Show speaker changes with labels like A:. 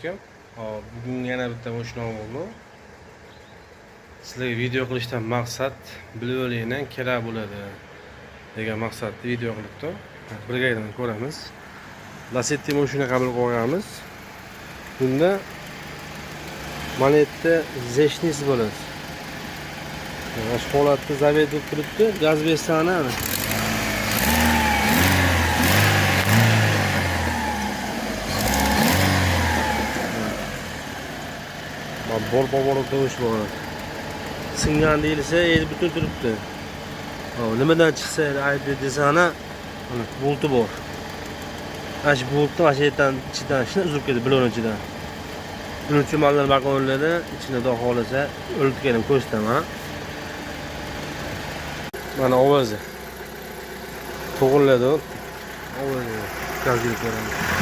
A: alaykum. Hop, bugun yana bitta mashina oldim. Sizlarga video qilishdan maqsad bilib olinglar, kerak bo'ladi degan maqsadda video qilibdim. Birgalikda ko'ramiz. Lacetti mashina qabul qilganmiz. Bunda mana yerda zeshnis bo'ladi. Mana shu holatda zaved bo'lib turibdi. Gaz bersana. Bor tovush bor. Singan deyilsa, endi butun turibdi. Nimadan chiqsa, ayb desana, mana bolti bor. Ash boltni mana shu yerdan ichidan shuni uzib ketdi bilonichidan. Buncha mallar bakonlarda ichida xudo xolasa o'ldirganim ko'rsataman. Mana ovozi. To'g'riladi. Ovozi. Gazga ko'ramiz.